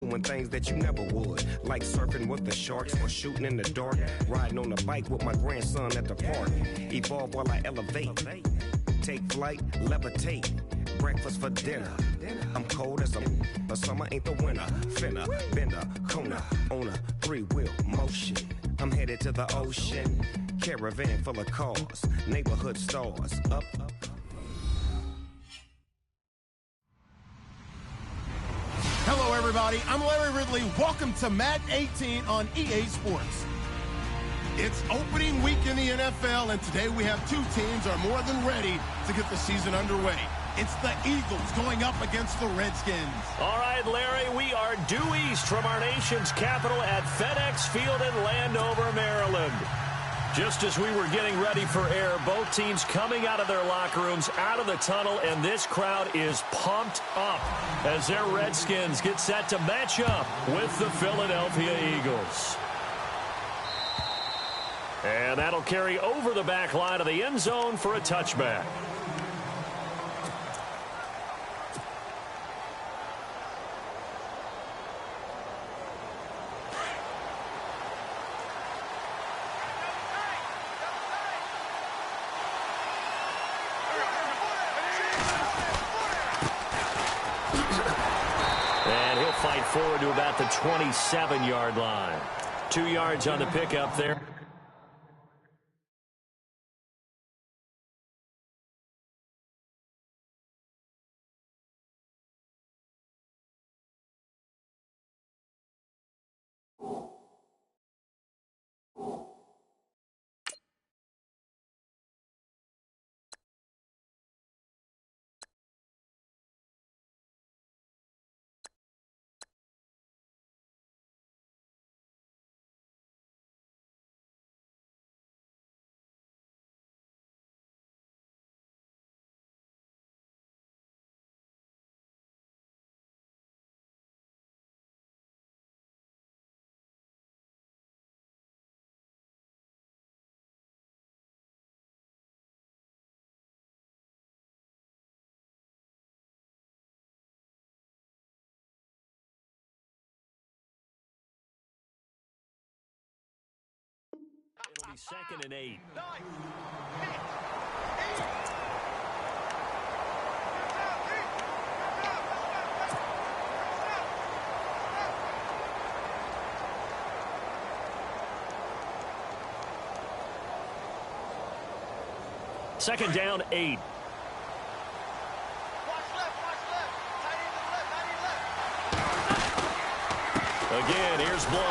Doing things that you never would, like surfing with the sharks or shooting in the dark, riding on a bike with my grandson at the park. Evolve while I elevate, take flight, levitate, breakfast for dinner. I'm cold as the summer ain't the winter. Finna, bender, Kona, on a three-wheel motion. I'm headed to the ocean, caravan full of cars, neighborhood stars, up. Hello, everybody. I'm Larry Ridley. Welcome to Madden 18 on EA Sports. It's opening week in the NFL, and today we have two teams are more than ready to get the season underway. It's the Eagles going up against the Redskins. All right, Larry, we are due east from our nation's capital at FedEx Field in Landover, Maryland. Just as we were getting ready for air, both teams coming out of their locker rooms, out of the tunnel, and this crowd is pumped up as their Redskins get set to match up with the Philadelphia Eagles. And that'll carry over the back line of the end zone for a touchback. Fight forward to about the 27-yard line. 2 yards on the pickup there. It'll be 2nd and 8. Second down, 8. Again, here's Blunt.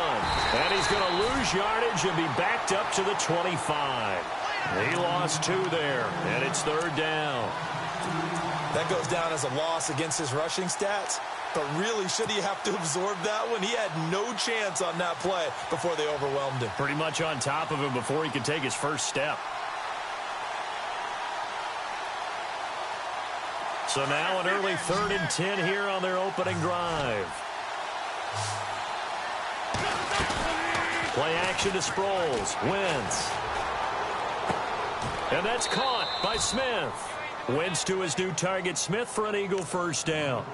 And he's going to lose yardage and be backed up to the 25. He lost 2 there, and it's 3rd down. That goes down as a loss against his rushing stats. But really, should he have to absorb that one? He had no chance on that play before they overwhelmed him. Pretty much on top of him before he could take his first step. So now an early 3rd and 10 here on their opening drive. Play action to Sproles. Wentz. And that's caught by Smith. Wentz to his new target, Smith, for an Eagle first down.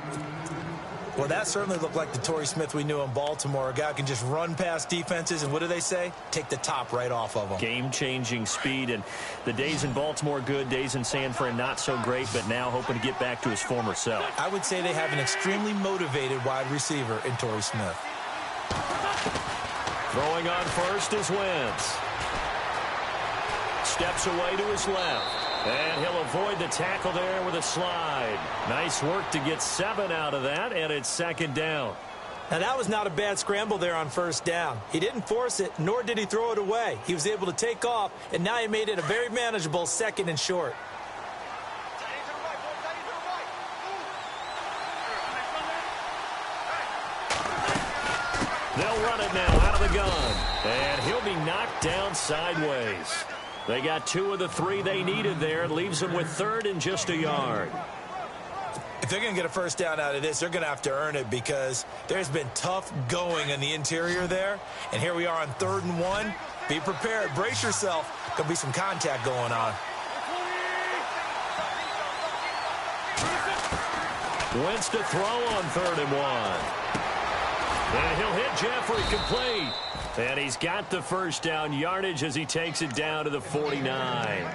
Well, that certainly looked like the Torrey Smith we knew in Baltimore. A guy who can just run past defenses, and what do they say? Take the top right off of them. Game-changing speed, and the days in Baltimore good, days in San Fran not so great, but now hoping to get back to his former self. I would say they have an extremely motivated wide receiver in Torrey Smith. Throwing on first is Wentz. Steps away to his left. And he'll avoid the tackle there with a slide. Nice work to get 7 out of that, and it's 2nd down. Now, that was not a bad scramble there on first down. He didn't force it, nor did he throw it away. He was able to take off, and now he made it a very manageable 2nd and short. They'll run it now out of the gun. And he'll be knocked down sideways. They got 2 of the 3 they needed there. It leaves them with 3rd and just a yard. If they're going to get a first down out of this, they're going to have to earn it because there's been tough going in the interior there. And here we are on 3rd and 1. Be prepared. Brace yourself. There'll be some contact going on. Wentz to throw on 3rd and 1. And he'll hit Jeffrey complete. And he's got the first down yardage as he takes it down to the 49.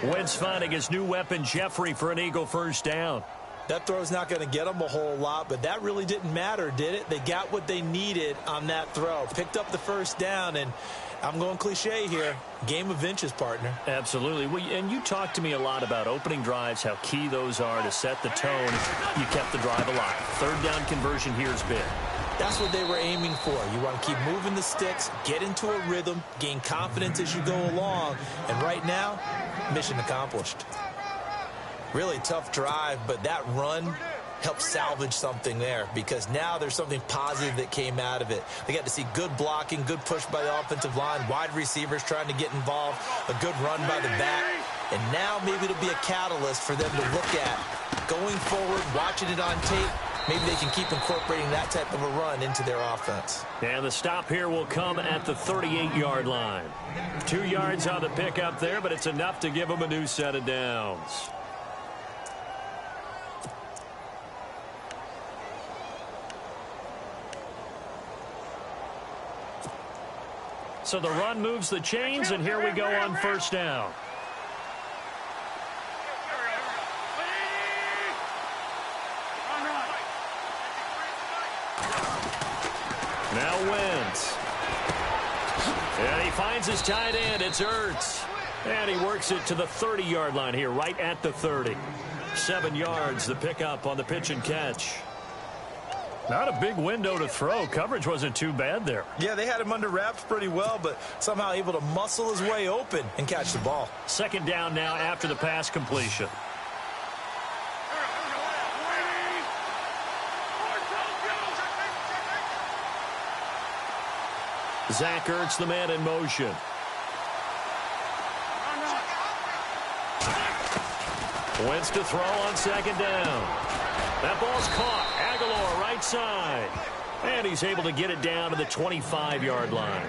Wentz finding his new weapon, Jeffrey, for an Eagle first down. That throw's not going to get them a whole lot, but that really didn't matter, did it? They got what they needed on that throw. Picked up the first down, and I'm going cliche here. Game of inches, partner. Absolutely. Well, and you talked to me a lot about opening drives, how key those are to set the tone. You kept the drive alive. Third down conversion here is big. That's what they were aiming for. You want to keep moving the sticks, get into a rhythm, gain confidence as you go along. And right now, mission accomplished. Really tough drive, but that run helped salvage something there because now there's something positive that came out of it. They got to see good blocking, good push by the offensive line, wide receivers trying to get involved, a good run by the back. And now maybe it'll be a catalyst for them to look at going forward, watching it on tape. Maybe they can keep incorporating that type of a run into their offense. And the stop here will come at the 38-yard line. 2 yards on the pickup there, but it's enough to give them a new set of downs. So the run moves the chains, and here we go on first down. Now Wentz. And he finds his tight end. It's Ertz. And he works it to the 30-yard line here, right at the 30. 7 yards, the pickup on the pitch and catch. Not a big window to throw. Coverage wasn't too bad there. Yeah, they had him under wraps pretty well, but somehow able to muscle his way open and catch the ball. Second down now after the pass completion. Zach Ertz, the man in motion. Wentz to throw on second down. That ball's caught. Aguilar right side. And he's able to get it down to the 25-yard line.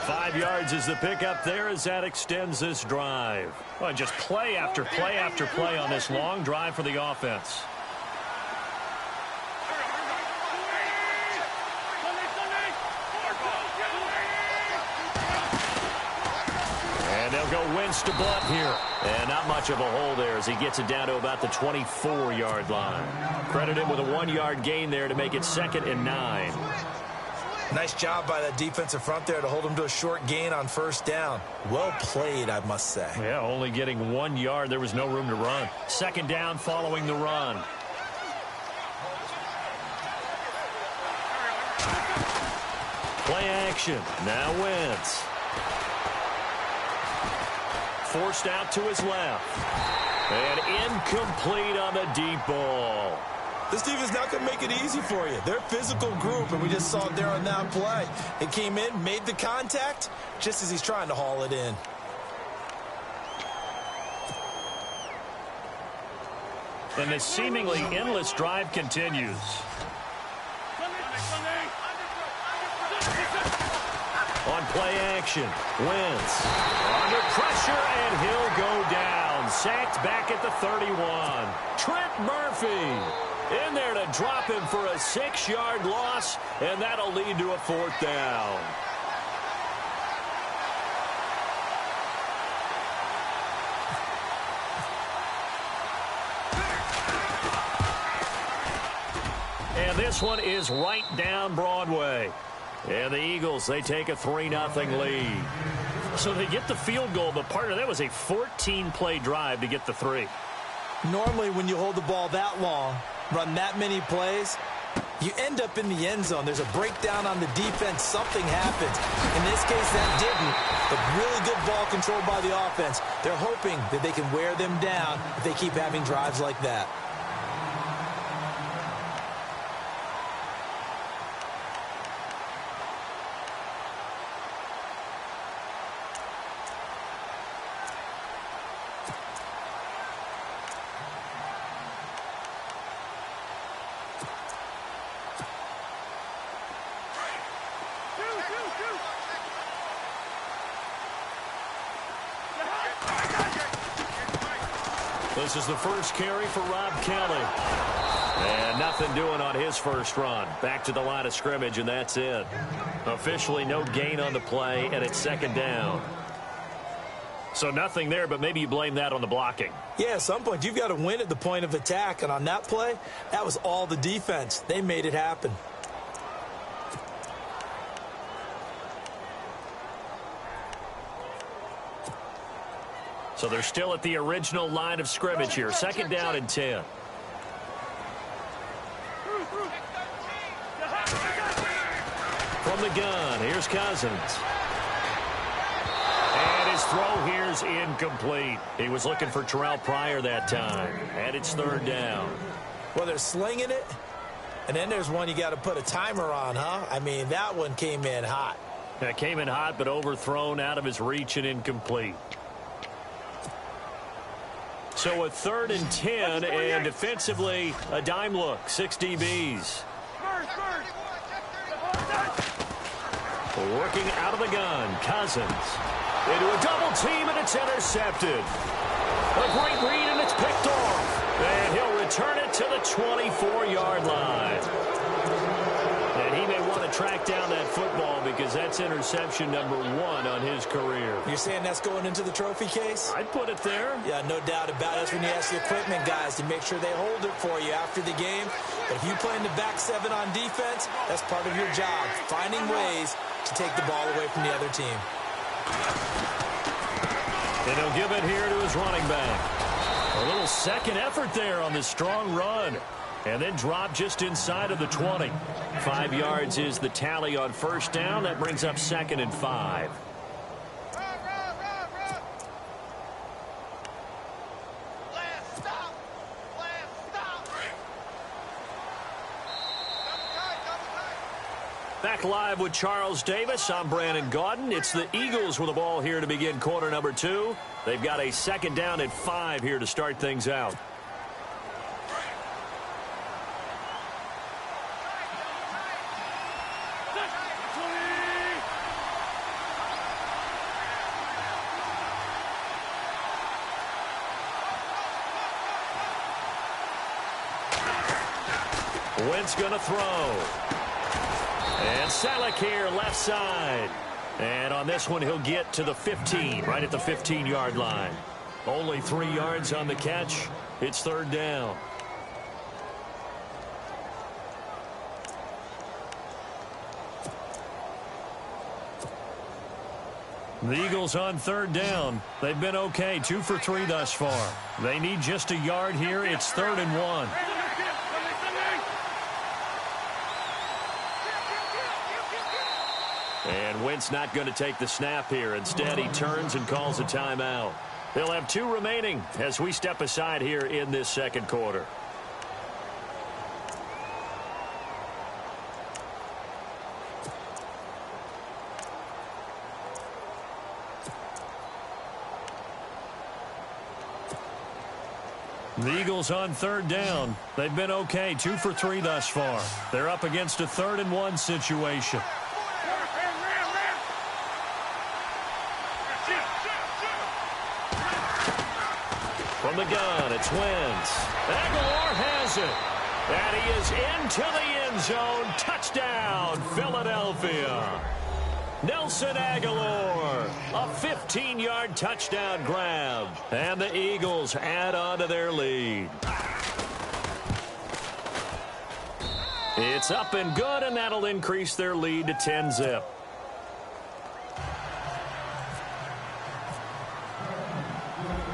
5 yards is the pickup there as that extends this drive. Well, just play after play after play on this long drive for the offense. And they'll go Wentz to Blunt here. And not much of a hole there as he gets it down to about the 24-yard line. Credit him with a 1-yard gain there to make it 2nd and 9. Nice job by that defensive front there to hold him to a short gain on first down. Well played, I must say. Yeah, only getting 1 yard. There was no room to run. Second down following the run. Play action. Now Wentz. Forced out to his left. And incomplete on the deep ball. This defense not going to make it easy for you. They're a physical group, and we just saw it there on that play. It came in, made the contact, just as he's trying to haul it in. And the seemingly endless drive continues. On play action, Wentz under pressure, and he'll go down. Sacked back at the 31. Trent Murphy in there to drop him for a 6-yard loss, and that'll lead to a 4th down. And this one is right down Broadway. And the Eagles, they take a 3-0 lead. So they get the field goal, but partner, that was a 14-play drive to get the 3. Normally, when you hold the ball that long, run that many plays, you end up in the end zone. There's a breakdown on the defense. Something happens. In this case, that didn't. But really good ball control by the offense. They're hoping that they can wear them down if they keep having drives like that. This is the first carry for Rob Kelly. And nothing doing on his first run. Back to the line of scrimmage, and that's it. Officially no gain on the play, and it's second down. So nothing there, but maybe you blame that on the blocking. Yeah, at some point, you've got to win at the point of attack. And on that play, that was all the defense. They made it happen. So they're still at the original line of scrimmage here. Second down and 10. From the gun, here's Cousins. And his throw here's incomplete. He was looking for Terrell Pryor that time. And it's third down. Well, they're slinging it. And then there's one you got to put a timer on, huh? I mean, that one came in hot. That came in hot, but overthrown out of his reach and incomplete. So a third and 10, and defensively, a dime look, 6 DBs. Working out of the gun, Cousins. Into a double team, and it's intercepted. A great read, and it's picked off. And he'll return it to the 24-yard line. And he may want to track down that football because that's interception number 1 on his career. You're saying that's going into the trophy case? I'd put it there. Yeah, no doubt about it. That's when you ask the equipment guys to make sure they hold it for you after the game. But if you play in the back 7 on defense, that's part of your job, finding ways to take the ball away from the other team. And he'll give it here to his running back. A little second effort there on the strong run. And then drop just inside of the 20. 5 yards is the tally on first down. That brings up second and 5. Back live with Charles Davis. I'm Brandon Gaudin. It's the Eagles with the ball here to begin quarter number 2. They've got a second down at 5 here to start things out. Wentz going to throw. And Selleck here, left side. And on this one, he'll get to the 15, right at the 15-yard line. Only 3 yards on the catch. It's third down. The Eagles on third down. They've been okay, 2 for 3 thus far. They need just a yard here. It's third and 1. And Wentz not going to take the snap here. Instead, he turns and calls a timeout. They'll have 2 remaining as we step aside here in this second quarter. The Eagles on third down. They've been okay, 2 for 3 thus far. They're up against a third and 1 situation. From the gun, it's Wentz. Aguilar has it. And he is into the end zone. Touchdown, Philadelphia. Nelson Aguilar, a 15-yard touchdown grab. And the Eagles add on to their lead. It's up and good, and that'll increase their lead to 10-zip.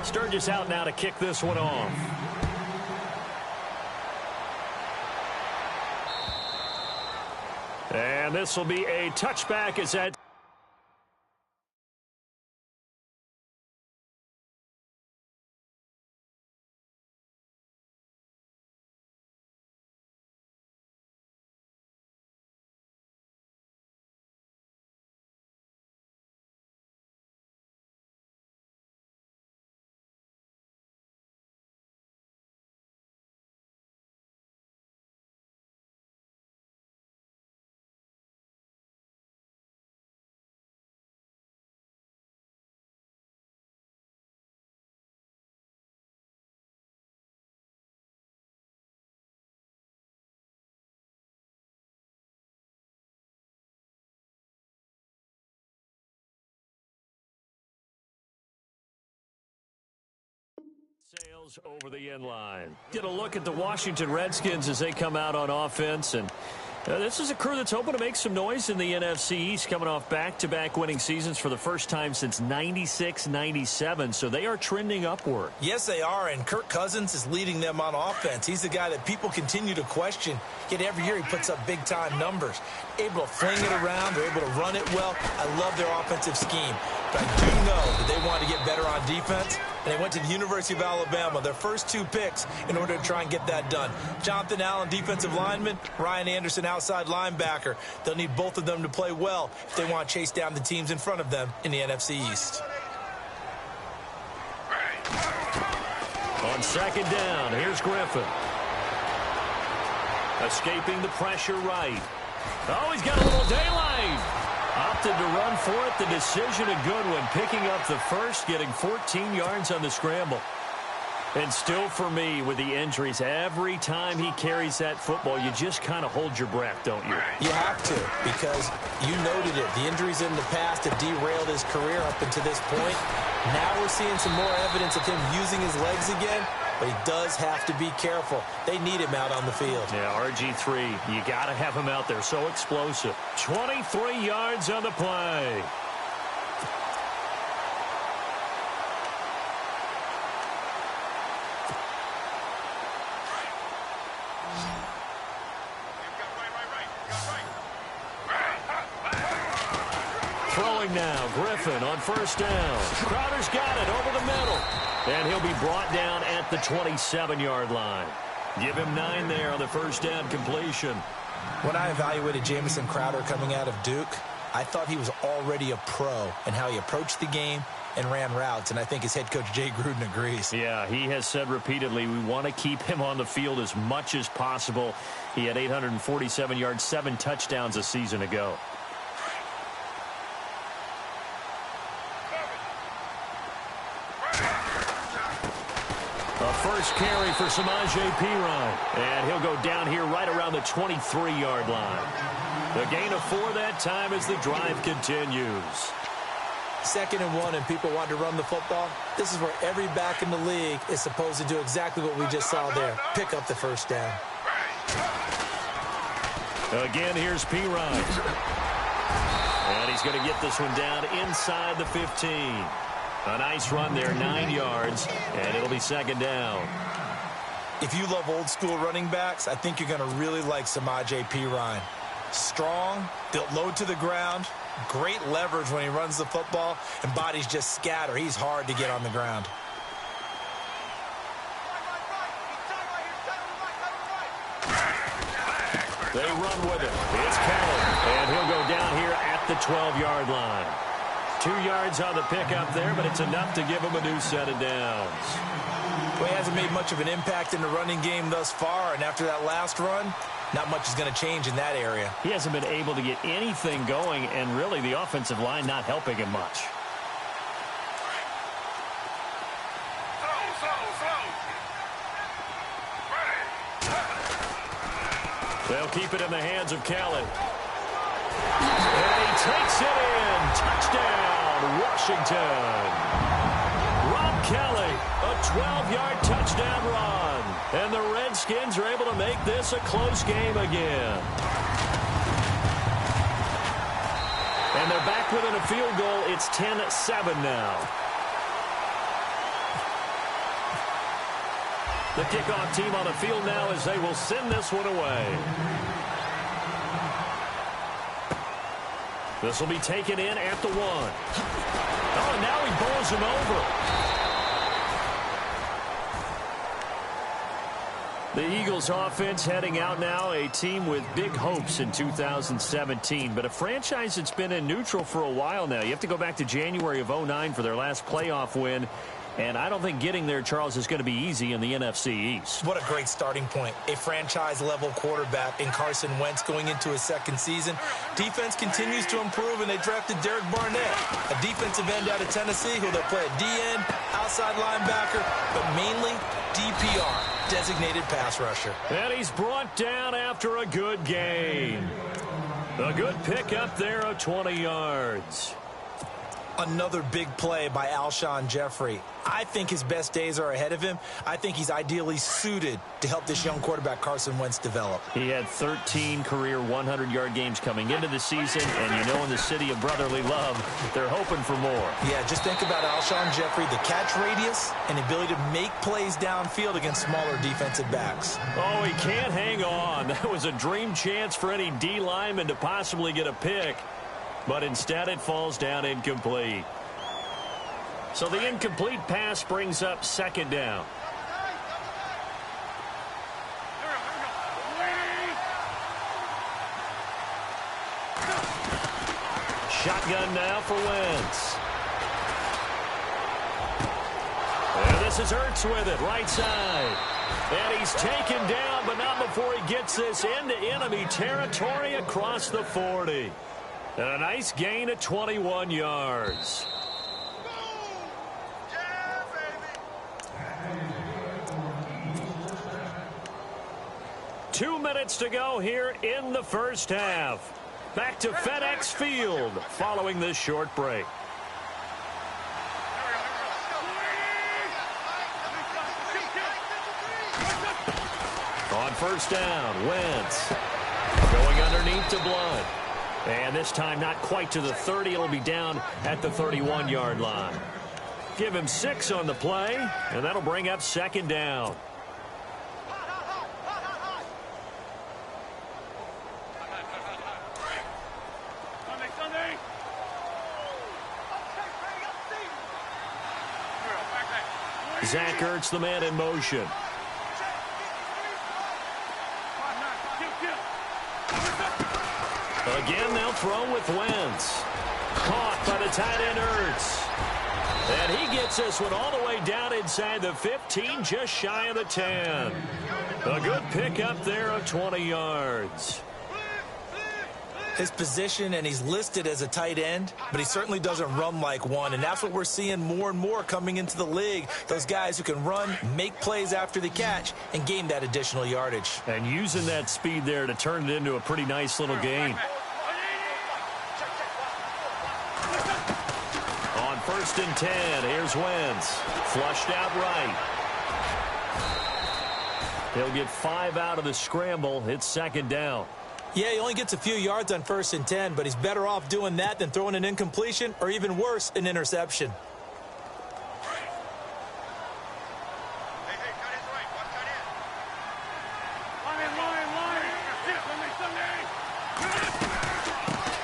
Sturgis out now to kick this one off. And this will be a touchback as that Over the end line. Get a look at the Washington Redskins as they come out on offense, and this is a crew that's hoping to make some noise in the NFC East, coming off back-to-back winning seasons for the first time since 96-97, so they are trending upward. Yes, they are, and Kirk Cousins is leading them on offense. He's the guy that people continue to question, yet every year he puts up big-time numbers. Able to fling it around, they're able to run it well. I love their offensive scheme, but I do know that they want to get better on defense, and they went to the University of Alabama, their first 2 picks, in order to try and get that done. Jonathan Allen, defensive lineman, Ryan Anderson, outside linebacker. They'll need both of them to play well if they want to chase down the teams in front of them in the NFC East. On second down, here's Griffin. Escaping the pressure right. Oh, he's got a little daylight. Opted to run for it. The decision a good one. Picking up the first, getting 14 yards on the scramble. And still for me, with the injuries, every time he carries that football, you just kind of hold your breath, don't you? You have to, because you noted it. The injuries in the past have derailed his career up until this point. Now we're seeing some more evidence of him using his legs again, but he does have to be careful. They need him out on the field. Yeah, RG3, you got to have him out there. So explosive. 23 yards on the play. Throwing now, Griffin on first down. Crowder's got it over the middle. And he'll be brought down at the 27-yard line. Give him 9 there on the first down completion. When I evaluated Jamison Crowder coming out of Duke, I thought he was already a pro in how he approached the game and ran routes, and I think his head coach Jay Gruden agrees. Yeah, he has said repeatedly we want to keep him on the field as much as possible. He had 847 yards, 7 touchdowns a season ago. First carry for Samaje Perine. And he'll go down here right around the 23-yard line. The gain of 4 that time as the drive continues. 2nd and 1 and people want to run the football. This is where every back in the league is supposed to do exactly what we just saw there. Pick up the first down. Again, here's Perine. And he's going to get this one down inside the 15. A nice run there, 9 yards, and it'll be 2nd down. If you love old-school running backs, I think you're going to really like Samaje Perine. Strong, built low to the ground, great leverage when he runs the football, and bodies just scatter. He's hard to get on the ground. They run with it. It's Kelly, and he'll go down here at the 12-yard line. 2 yards on the pickup there, but it's enough to give him a new set of downs. Well, he hasn't made much of an impact in the running game thus far, and after that last run, not much is going to change in that area. He hasn't been able to get anything going, and really the offensive line not helping him much. They'll keep it in the hands of Kelly. And he takes it in. Touchdown, Washington. Rob Kelly, a 12-yard touchdown run. And the Redskins are able to make this a close game again. And they're back within a field goal. It's 10-7 now. The kickoff team on the field now as they will send this one away. This will be taken in at the 1. Oh, and now he bowls him over. The Eagles offense heading out now, a team with big hopes in 2017, but a franchise that's been in neutral for a while now. You have to go back to January of 09 for their last playoff win. And I don't think getting there, Charles, is going to be easy in the NFC East. What a great starting point. A franchise-level quarterback in Carson Wentz going into his 2nd season. Defense continues to improve, and they drafted Derek Barnett, a defensive end out of Tennessee, who they'll play at DN, outside linebacker, but mainly DPR, designated pass rusher. And he's brought down after a good gain. A good pick up there of 20 yards. Another big play by Alshon Jeffrey. I think his best days are ahead of him. I think he's ideally suited to help this young quarterback Carson Wentz develop. He had 13 career 100-yard games coming into the season, and you know in the city of brotherly love, they're hoping for more. Yeah, just think about Alshon Jeffrey, the catch radius and the ability to make plays downfield against smaller defensive backs. Oh, he can't hang on. That was a dream chance for any D lineman to possibly get a pick. But instead it falls down incomplete. So the incomplete pass brings up second down. Shotgun now for Wentz. And this is Hurts with it, right side. And he's taken down, but not before he gets this into enemy territory across the 40. And a nice gain of 21 yards. 2 minutes to go here in the first half. Back to FedEx Field following this short break. On first down, Wentz going underneath to Blood. And this time not quite to the 30. It'll be down at the 31-yard line. Give him 6 on the play, and that'll bring up second down. Zach Ertz, the man in motion. Again, they'll throw with Wentz. Caught by the tight end Ertz. And he gets this one all the way down inside the 15, just shy of the 10. A good pickup there of 20 yards. His position, and he's listed as a tight end, but he certainly doesn't run like one, and that's what we're seeing more and more coming into the league. Those guys who can run, make plays after the catch, and gain that additional yardage. And using that speed there to turn it into a pretty nice little gain. On first and 10, here's Wentz. Flushed out right. He'll get 5 out of the scramble. It's second down. Yeah, he only gets a few yards on first and 10, but he's better off doing that than throwing an incompletion or even worse, an interception.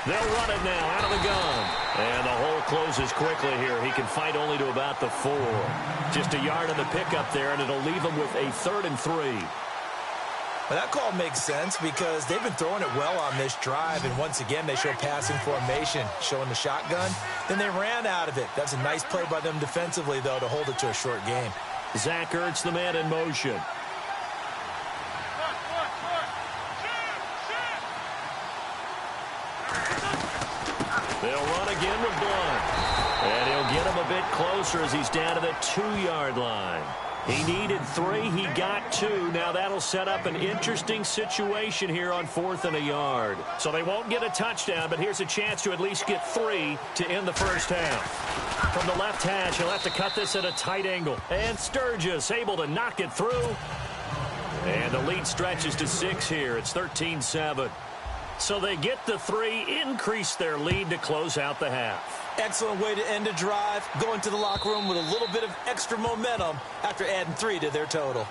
They'll run it now out of the gun. And the hole closes quickly here. He can fight only to about the 4. Just a yard on the pickup there, and it'll leave him with a 3rd and 3. Well, that call makes sense because they've been throwing it well on this drive, and once again they show passing formation, showing the shotgun. Then they ran out of it. That's a nice play by them defensively, though, to hold it to a short game. Zach Ertz, the man in motion. They'll run again with Blunt. And he'll get him a bit closer as he's down to the 2-yard line. He needed 3. He got 2. Now that'll set up an interesting situation here on 4th and a yard. So they won't get a touchdown, but here's a chance to at least get 3 to end the first half. From the left hash, he'll have to cut this at a tight angle. And Sturgis able to knock it through. And the lead stretches to 6 here. It's 13-7. So they get the 3, increase their lead to close out the half. Excellent way to end a drive, going to the locker room with a little bit of extra momentum after adding 3 to their total.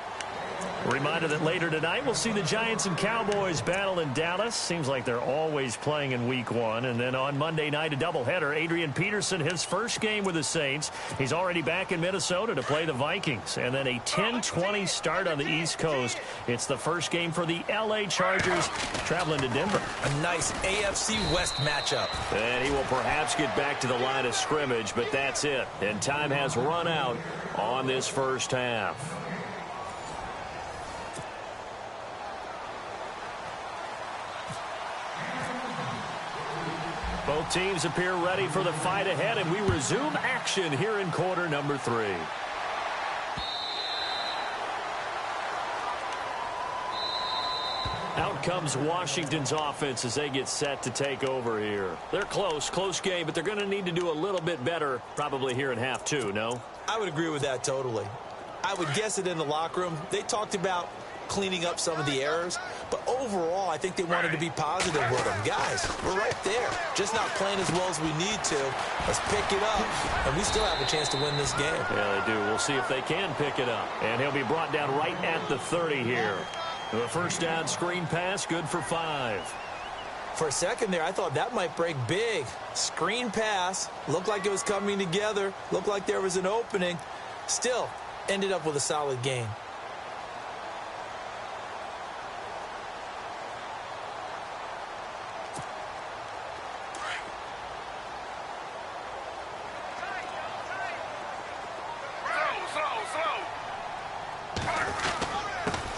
Reminder that later tonight we'll see the Giants and Cowboys battle in Dallas. Seems like they're always playing in week 1. And then on Monday night, a doubleheader. Adrian Peterson, his first game with the Saints. He's already back in Minnesota to play the Vikings. And then a 10:20 start on the East Coast. It's the first game for the L.A. Chargers traveling to Denver. A nice AFC West matchup. And he will perhaps get back to the line of scrimmage, but that's it. And time has run out on this first half. Both teams appear ready for the fight ahead, and we resume action here in quarter number 3. Out comes Washington's offense as they get set to take over here. They're close game, but they're going to need to do a little bit better probably here in half two, no? I would agree with that totally. I would guess it in the locker room. They talked about cleaning up some of the errors, but overall, I think they wanted to be positive with them. Guys, we're right there. Just not playing as well as we need to. Let's pick it up, and we still have a chance to win this game. Yeah, they do. We'll see if they can pick it up. And he'll be brought down right at the 30 here. The first down screen pass, good for 5. For a second there, I thought that might break big. Screen pass, looked like it was coming together, looked like there was an opening. Still, ended up with a solid gain.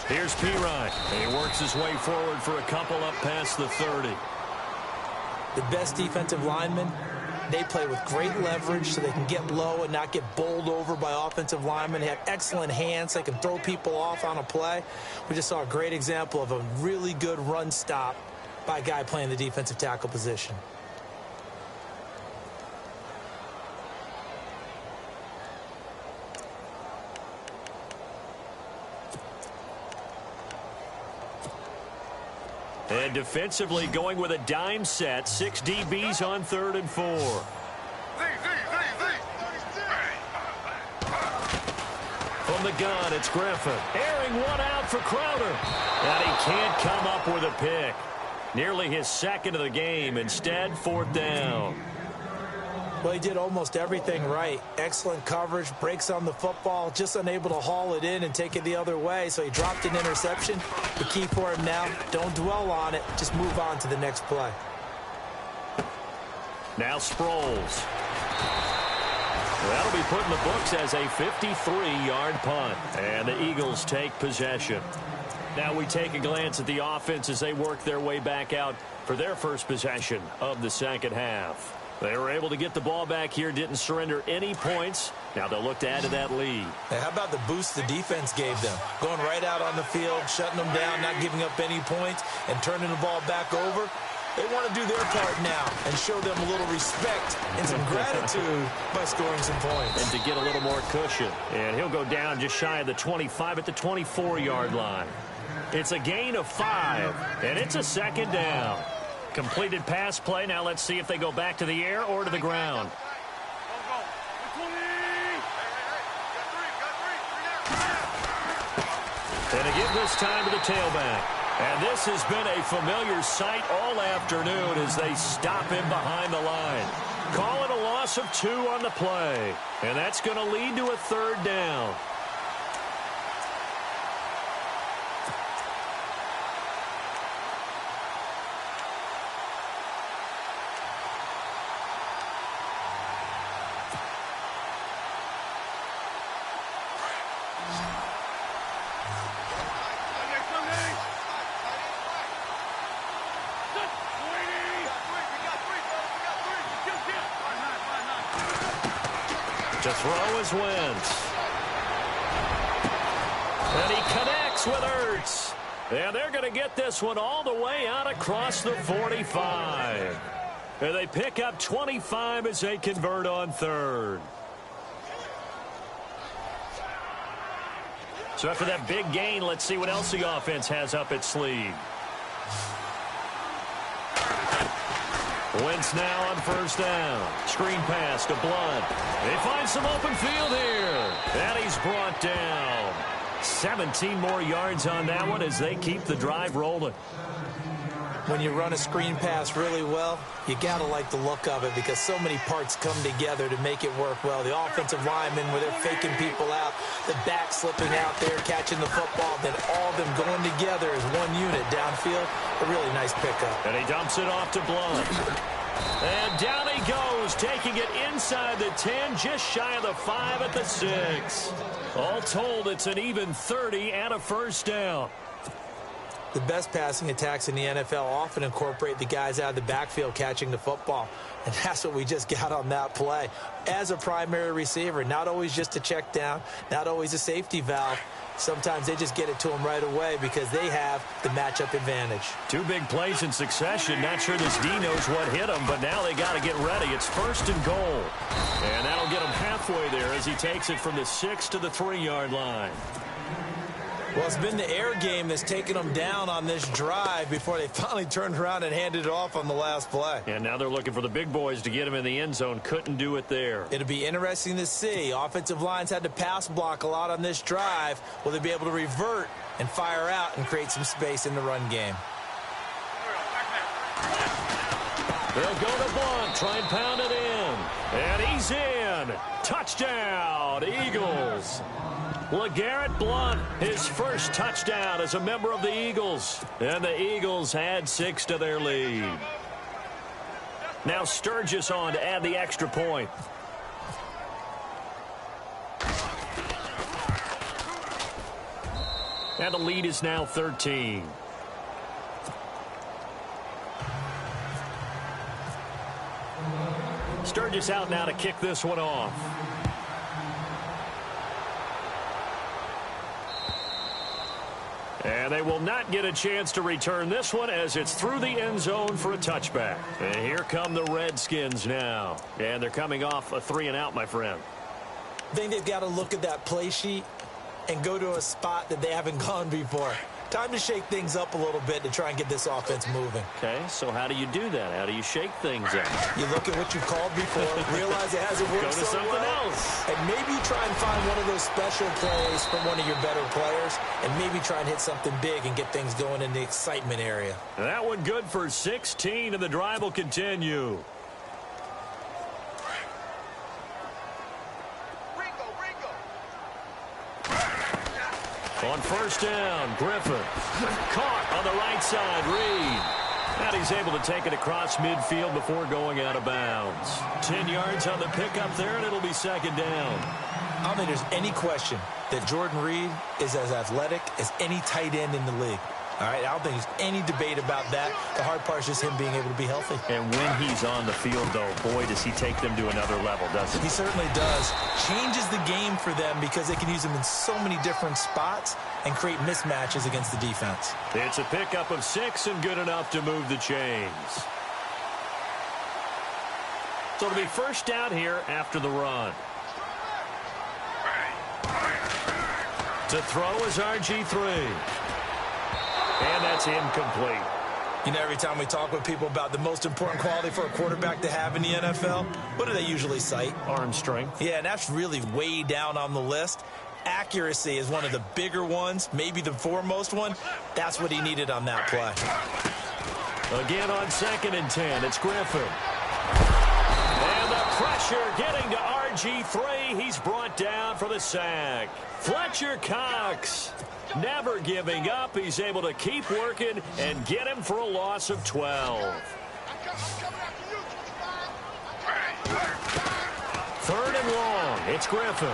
Here's Pirine. He works his way forward for a couple up past the 30. The best defensive linemen, they play with great leverage so they can get low and not get bowled over by offensive linemen. They have excellent hands. They can throw people off on a play. We just saw a great example of a really good run stop by a guy playing the defensive tackle position. And defensively going with a dime set. 6 DBs on 3rd and 4. From the gun, it's Griffin. Airing one out for Crowder. And he can't come up with a pick. Nearly his second of the game. Instead, 4th down. Well, he did almost everything right. Excellent coverage, breaks on the football, just unable to haul it in and take it the other way, so he dropped an interception. The key for him now, don't dwell on it, just move on to the next play. Now Sproles. That'll be put in the books as a 53-yard punt, and the Eagles take possession. Now we take a glance at the offense as they work their way back out for their first possession of the second half. They were able to get the ball back here, didn't surrender any points. Now they'll look to add to that lead. Hey, how about the boost the defense gave them? Going right out on the field, shutting them down, not giving up any points, and turning the ball back over. They want to do their part now and show them a little respect and some gratitude by scoring some points. And to get a little more cushion. And he'll go down just shy of the 25 at the 24-yard line. It's a gain of 5, and it's a second down. Completed pass play. Now let's see if they go back to the air or to the ground. And again this time to the tailback. And this has been a familiar sight all afternoon as they stop him behind the line. Call it a loss of 2 on the play. And that's going to lead to a 3rd down. To throw is Wentz. And he connects with Ertz. And they're going to get this one all the way out across the 45. And they pick up 25 as they convert on 3rd. So after that big gain, let's see what else the offense has up its sleeve. Wentz now on 1st down. Screen pass to Blunt. They find some open field here. And he's brought down. 17 more yards on that one as they keep the drive rolling. When you run a screen pass really well, you got to like the look of it because so many parts come together to make it work well. The offensive linemen, where they're faking people out, the back slipping out there, catching the football, then all of them going together as one unit downfield. A really nice pickup. And he dumps it off to Blunt. And down he goes, taking it inside the 10, just shy of the 5 at the 6. All told, it's an even 30 and a 1st down. The best passing attacks in the NFL often incorporate the guys out of the backfield catching the football. And that's what we just got on that play. As a primary receiver, not always just a check down, not always a safety valve. Sometimes they just get it to them right away because they have the matchup advantage. 2 big plays in succession. Not sure this D knows what hit him, but now they got to get ready. It's 1st and goal. And that'll get him halfway there as he takes it from the 6 to the 3-yard line. Well, it's been the air game that's taken them down on this drive before they finally turned around and handed it off on the last play. And now they're looking for the big boys to get him in the end zone. Couldn't do it there. It'll be interesting to see. Offensive lines had to pass block a lot on this drive. Will they be able to revert and fire out and create some space in the run game? They'll go to Blunt, try and pound it in. And he's in. Touchdown, Eagles. LeGarrette Blunt, his first touchdown as a member of the Eagles. And the Eagles add 6 to their lead. Now Sturgis on to add the extra point. And the lead is now 13. Sturgis out now to kick this one off. And they will not get a chance to return this one as it's through the end zone for a touchback. And here come the Redskins now. And they're coming off a 3-and-out, my friend. I think they've got to look at that play sheet and go to a spot that they haven't gone before. Time to shake things up a little bit to try and get this offense moving. Okay, so how do you do that? How do you shake things up? You look at what you've called before, realize it hasn't worked so well. Go to something else. And maybe try and find one of those special plays from one of your better players, and maybe try and hit something big and get things going in the excitement area. That one good for 16, and the drive will continue. On 1st down, Griffin. Caught on the right side, Reed. And he's able to take it across midfield before going out of bounds. 10 yards on the pickup there, and it'll be 2nd down. I don't think there's any question that Jordan Reed is as athletic as any tight end in the league. All right, I don't think there's any debate about that. The hard part is just him being able to be healthy. And when he's on the field, though, boy, does he take them to another level, doesn't he? He certainly does. Changes the game for them because they can use him in so many different spots and create mismatches against the defense. It's a pickup of 6 and good enough to move the chains. So it'll be 1st down here after the run. To throw is RG3. And that's incomplete. You know, every time we talk with people about the most important quality for a quarterback to have in the NFL, what do they usually cite? Arm strength. Yeah, and that's really way down on the list. Accuracy is one of the bigger ones, maybe the foremost one. That's what he needed on that play. Again on 2nd and 10, it's Griffin. And the pressure getting to RG3. He's brought down for the sack. Fletcher Cox. Never giving up. He's able to keep working and get him for a loss of 12. 3rd and long. It's Griffin.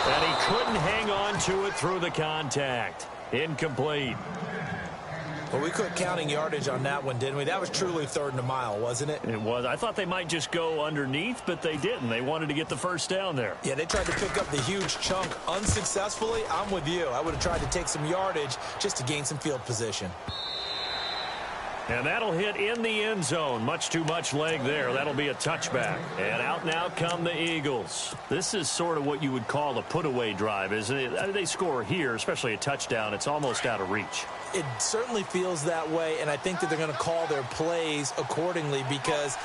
And he couldn't hang on to it through the contact. Incomplete. Well, we quit counting yardage on that one, didn't we? That was truly 3rd and a mile, wasn't it? It was. I thought they might just go underneath, but they didn't. They wanted to get the 1st down there. Yeah, they tried to pick up the huge chunk unsuccessfully. I'm with you. I would have tried to take some yardage just to gain some field position. And that'll hit in the end zone. Much too much leg there. That'll be a touchback. And out now come the Eagles. This is sort of what you would call a put-away drive, isn't it? They score here, especially a touchdown. It's almost out of reach. It certainly feels that way, and I think that they're going to call their plays accordingly because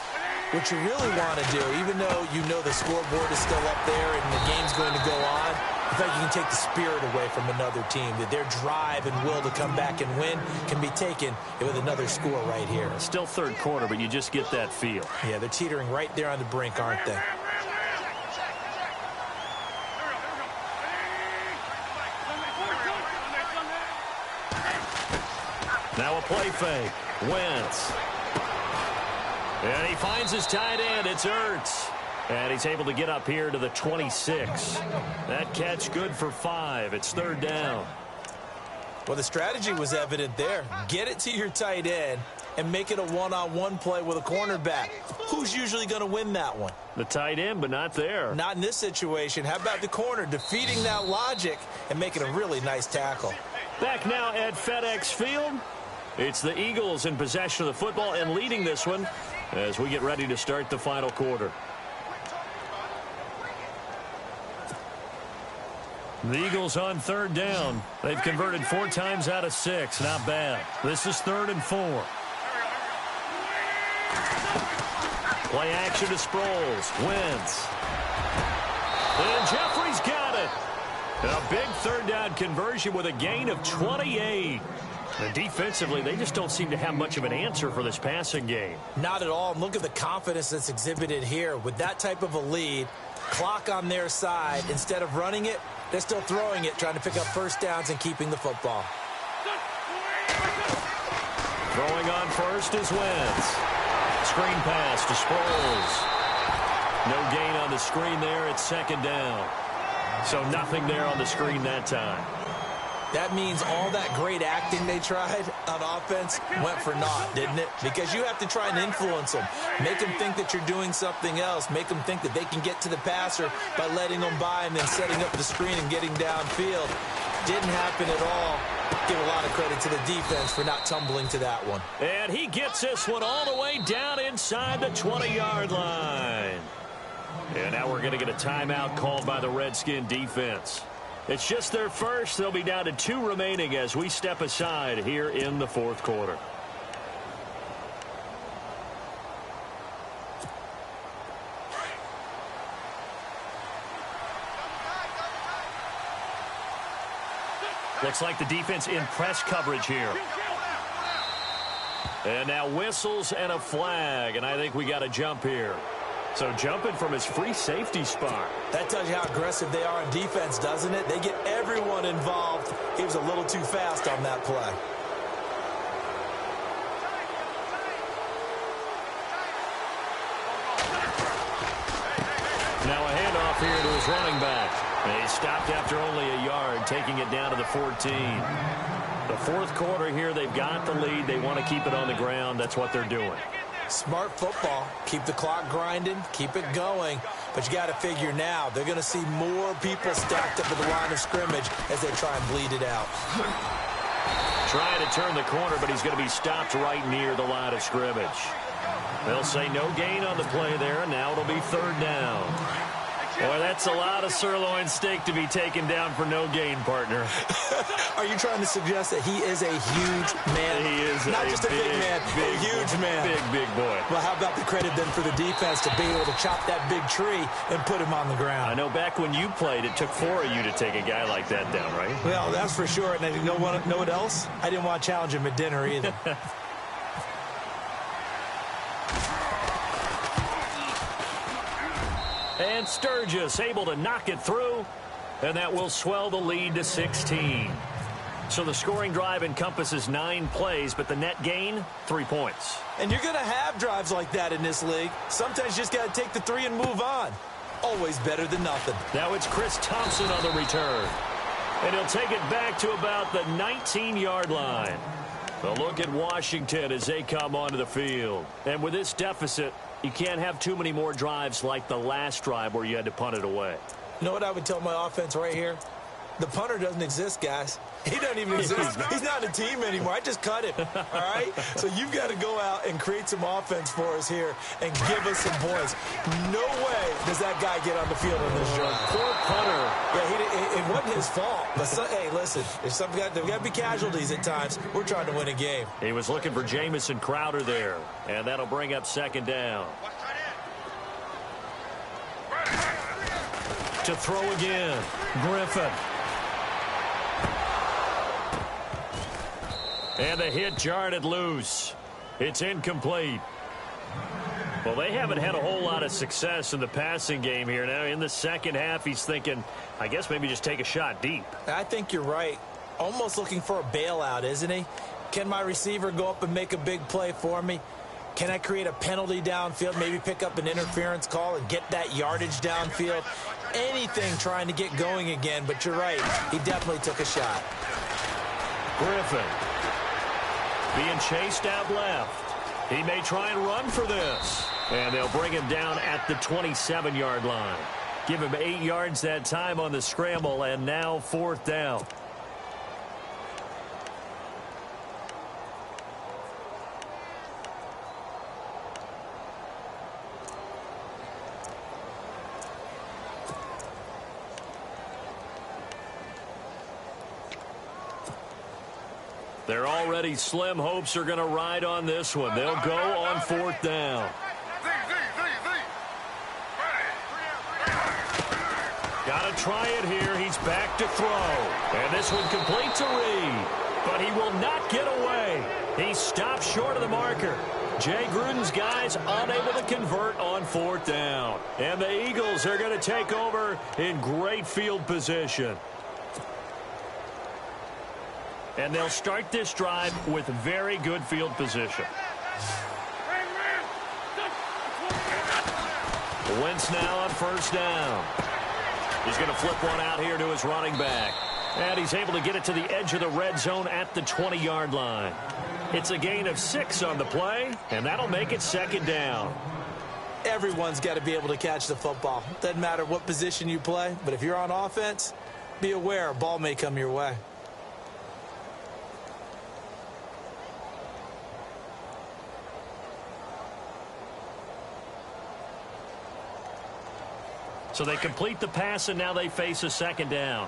what you really want to do, even though you know the scoreboard is still up there and the game's going to go on, I think you can take the spirit away from another team, that their drive and will to come back and win can be taken with another score right here. Still 3rd quarter, but you just get that feel. Yeah, they're teetering right there on the brink, aren't they? Now a play fake. Wentz. And he finds his tight end. It's Ertz. And he's able to get up here to the 26. That catch good for 5. It's 3rd down. Well, the strategy was evident there. Get it to your tight end and make it a one-on-one play with a cornerback. Who's usually going to win that one? The tight end, but not there. Not in this situation. How about the corner defeating that logic and making a really nice tackle? Back now at FedEx Field. It's the Eagles in possession of the football and leading this one as we get ready to start the final quarter. The Eagles on third down. They've converted 4 times out of 6. Not bad. This is 3rd and 4. Play action to Sproles. Wentz. And Jeffrey's got it. And a big third down conversion with a gain of 28. And defensively, they just don't seem to have much of an answer for this passing game. Not at all. And look at the confidence that's exhibited here. With that type of a lead, clock on their side, instead of running it, they're still throwing it, trying to pick up first downs and keeping the football. Throwing on first is Wentz. Screen pass to Sproles. No gain on the screen there. It's 2nd down. So nothing there on the screen that time. That means all that great acting they tried on offense went for naught, didn't it? Because you have to try and influence them. Make them think that you're doing something else. Make them think that they can get to the passer by letting them by and then setting up the screen and getting downfield. Didn't happen at all. Give a lot of credit to the defense for not tumbling to that one. And he gets this one all the way down inside the 20-yard line. And now we're going to get a timeout called by the Redskin defense. It's just their first. They'll be down to 2 remaining as we step aside here in the 4th quarter. Looks like the defense in press coverage here. And now whistles and a flag, and I think we got a jump here. So jumping from his free safety spot. That tells you how aggressive they are on defense, doesn't it? They get everyone involved. He was a little too fast on that play. Now a handoff here to his running back. And he stopped after only a yard, taking it down to the 14. The 4th quarter here, they've got the lead. They want to keep it on the ground. That's what they're doing. Smart football. Keep the clock grinding. Keep it going. But you got to figure now they're going to see more people stacked up at the line of scrimmage as they try and bleed it out. Trying to turn the corner, but he's going to be stopped right near the line of scrimmage. They'll say no gain on the play there, and now it'll be 3rd down. Boy, that's a lot of sirloin steak to be taken down for no gain, partner. Are you trying to suggest that he is a huge man? He is not just a big man, a huge man. Big boy. Well, how about the credit then for the defense to be able to chop that big tree and put him on the ground? I know back when you played, it took 4 of you to take a guy like that down, right? Well, that's for sure. And you know what else? I didn't want to challenge him at dinner either. And Sturgis able to knock it through, and that will swell the lead to 16. So the scoring drive encompasses 9 plays, but the net gain, 3 points. And you're going to have drives like that in this league. Sometimes you just got to take the 3 and move on. Always better than nothing. Now it's Chris Thompson on the return. And he'll take it back to about the 19-yard line. A look at Washington as they come onto the field. And with this deficit, you can't have too many more drives like the last drive where you had to punt it away. You know what I would tell my offense right here? The punter doesn't exist, guys. He doesn't even exist. He's not a team anymore. I just cut him, all right? So you've got to go out and create some offense for us here and give us some points. No way does that guy get on the field on this drive. Poor punter. Yeah, it wasn't his fault. But, hey, listen, there's got to be casualties at times. We're trying to win a game. He was looking for Jamison Crowder there, and that'll bring up 2nd down. To throw again, Griffin. And the hit jarred it loose. It's incomplete. Well, they haven't had a whole lot of success in the passing game here. Now, in the second half, he's thinking, I guess maybe just take a shot deep. I think you're right. Almost looking for a bailout, isn't he? Can my receiver go up and make a big play for me? Can I create a penalty downfield, maybe pick up an interference call and get that yardage downfield? Anything trying to get going again, but you're right. He definitely took a shot. Griffin being chased out left. He may try and run for this. And they'll bring him down at the 27-yard line. Give him 8 yards that time on the scramble, and now 4th down. Their already slim hopes are going to ride on this one. They'll go on 4th down. Got to try it here. He's back to throw. And this one complete to Reed. But he will not get away. He stops short of the marker. Jay Gruden's guys unable to convert on 4th down. And the Eagles are going to take over in great field position. And they'll start this drive with very good field position. Wentz now on 1st down. He's going to flip one out here to his running back. And he's able to get it to the edge of the red zone at the 20-yard line. It's a gain of 6 on the play, and that'll make it 2nd down. Everyone's got to be able to catch the football. Doesn't matter what position you play, but if you're on offense, be aware a ball may come your way. So they complete the pass, and now they face a 2nd down.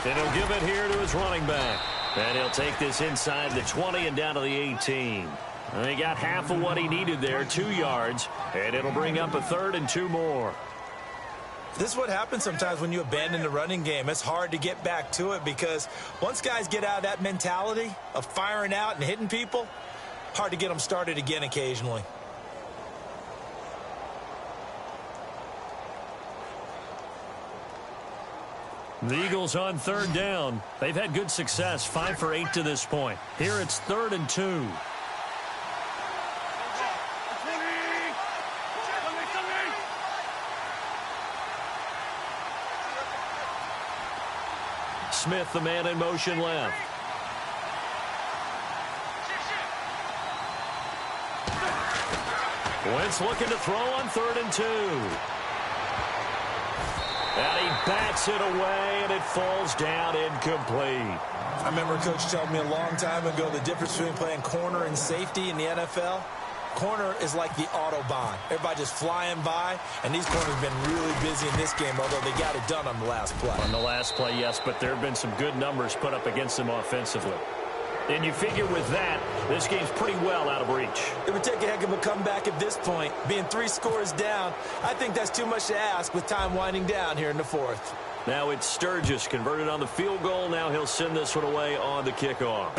And he'll give it here to his running back. And he'll take this inside the 20 and down to the 18. And he got half of what he needed there, 2 yards. And it'll bring up a 3rd and 2 more. This is what happens sometimes when you abandon the running game. It's hard to get back to it because once guys get out of that mentality of firing out and hitting people, hard to get them started again occasionally. The Eagles on 3rd down. They've had good success, 5 for 8 to this point. Here it's 3rd and 2. Smith, the man in motion left. Wentz looking to throw on 3rd and 2. And he bats it away, and it falls down incomplete. I remember Coach telling me a long time ago the difference between playing corner and safety in the NFL. Corner is like the Autobahn. Everybody just flying by, and these corners have been really busy in this game, although they got it done on the last play. On the last play, yes, but there have been some good numbers put up against them offensively. And you figure with that, this game's pretty well out of reach. It would take a heck of a comeback at this point. Being 3 scores down, I think that's too much to ask with time winding down here in the 4th. Now it's Sturgis converted on the field goal. Now he'll send this one away on the kickoff.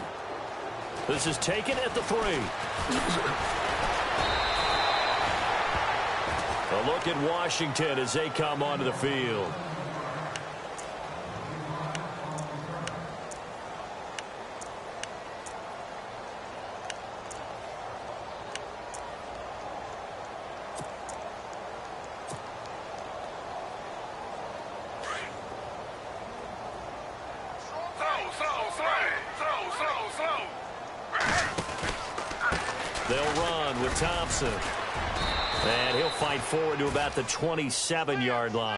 This is taken at the 3. A look at Washington as they come onto the field. They'll run with Thompson. And he'll fight forward to about the 27-yard line.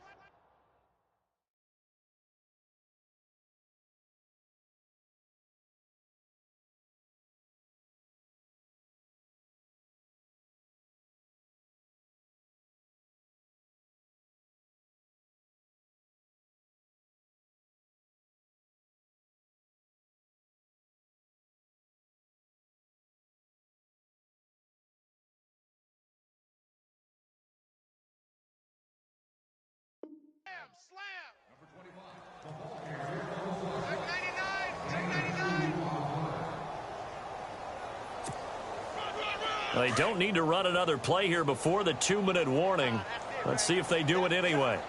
They don't need to run another play here before the 2-minute warning. Let's see if they do it anyway.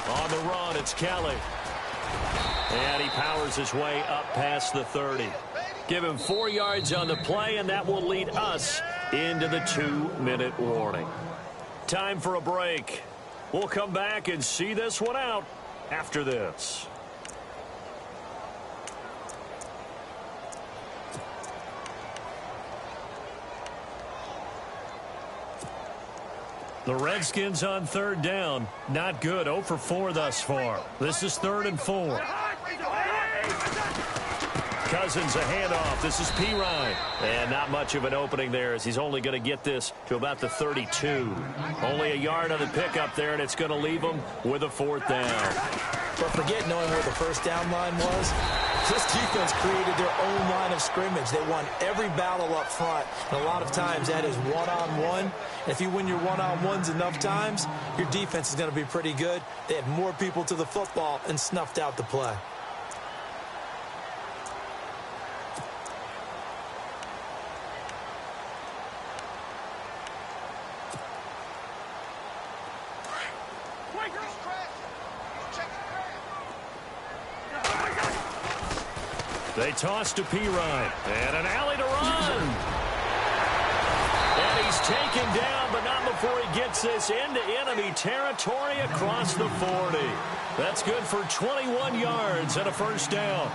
On the run, it's Kelly. And he powers his way up past the 30. Give him 4 yards on the play, and that will lead us into the 2-minute warning. Time for a break. We'll come back and see this one out after this. The Redskins on third down. Not good. 0 for 4 thus far. This is 3rd and 4. Cousins a handoff. This is Pirine. And not much of an opening there as he's only going to get this to about the 32. Only a yard on the pickup there, and it's going to leave him with a 4th down. But forget knowing where the first down line was. This defense created their own line of scrimmage. They won every battle up front, and a lot of times that is one-on-one. And if you win your one-on-ones enough times, your defense is going to be pretty good. They had more people to the football and snuffed out the play. They toss to Pirine. And an alley to run. And he's taken down, but not before he gets this into enemy territory across the 40. That's good for 21 yards and a 1st down.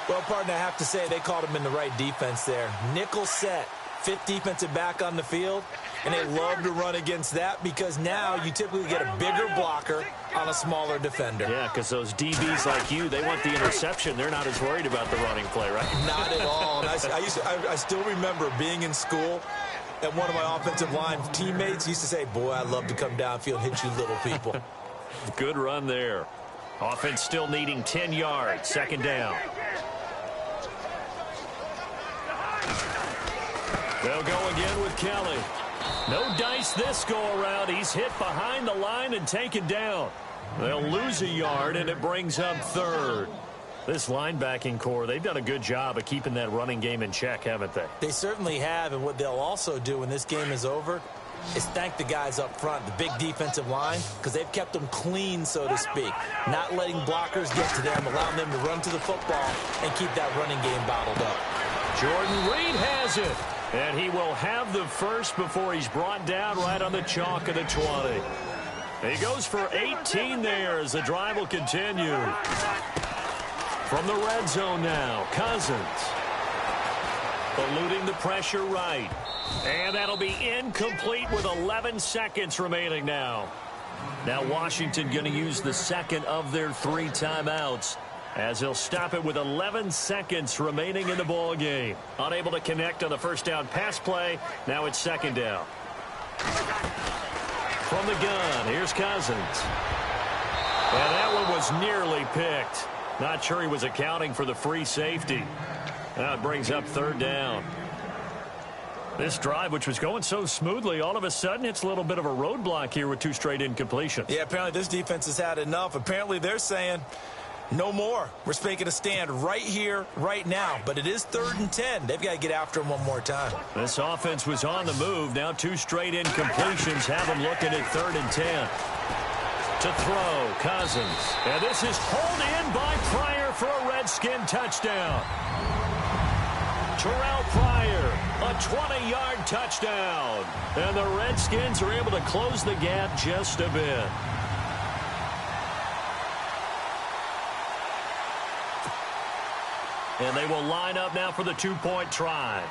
Well, partner, I have to say they called him in the right defense there. Nickel set. 5th defensive back on the field, and they love to run against that because now you typically get a bigger blocker on a smaller defender. Yeah, because those DBs like you, they want the interception. They're not as worried about the running play, right? Not at all. And I still remember being in school, and one of my offensive line teammates used to say, boy, I'd love to come downfield and hit you little people. Good run there. Offense still needing 10 yards. 2nd down. They'll go again with Kelly. No dice this go-around. He's hit behind the line and taken down. They'll lose a yard, and it brings up 3rd. This linebacking core, they've done a good job of keeping that running game in check, haven't they? They certainly have, and what they'll also do when this game is over is thank the guys up front, the big defensive line, because they've kept them clean, so to speak. Not letting blockers get to them, allowing them to run to the football and keep that running game bottled up. Jordan Reed has it. And he will have the 1st before he's brought down right on the chalk of the 20. He goes for 18 there as the drive will continue. From the red zone now, Cousins. Eluding the pressure right. And that'll be incomplete with 11 seconds remaining now. Now Washington going to use the 2nd of their 3 timeouts, as they'll stop it with 11 seconds remaining in the ball game. Unable to connect on the 1st down pass play. Now it's 2nd down. From the gun, here's Cousins. And that one was nearly picked. Not sure he was accounting for the free safety. Now it brings up 3rd down. This drive, which was going so smoothly, all of a sudden it's a little bit of a roadblock here with 2 straight incompletions. Yeah, apparently this defense has had enough. Apparently they're saying, no more. We're making a stand right here, right now. But it is 3rd and 10. They've got to get after him one more time. This offense was on the move. Now 2 straight incompletions have them looking at 3rd and 10. To throw, Cousins. And this is pulled in by Pryor for a Redskin touchdown. Terrell Pryor, a 20-yard touchdown. And the Redskins are able to close the gap just a bit. And they will line up now for the 2-point try.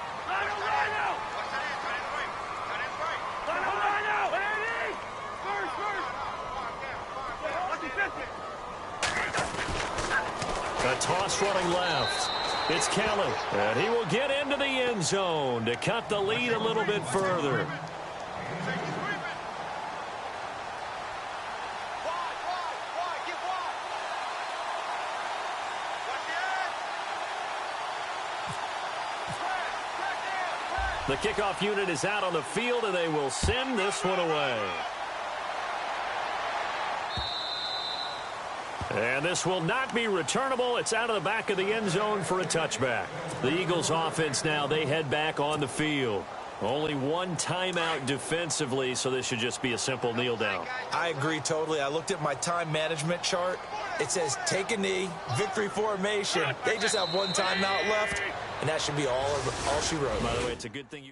A toss running left. It's Kelly. And he will get into the end zone to cut the lead a little bit further. The kickoff unit is out on the field, and they will send this one away. And this will not be returnable. It's out of the back of the end zone for a touchback. The Eagles offense now, they head back on the field. Only 1 timeout defensively, so this should just be a simple kneel down. I agree totally. I looked at my time management chart. It says take a knee, victory formation. They just have 1 timeout left, and that should be all she wrote. By the way, it's a good thing you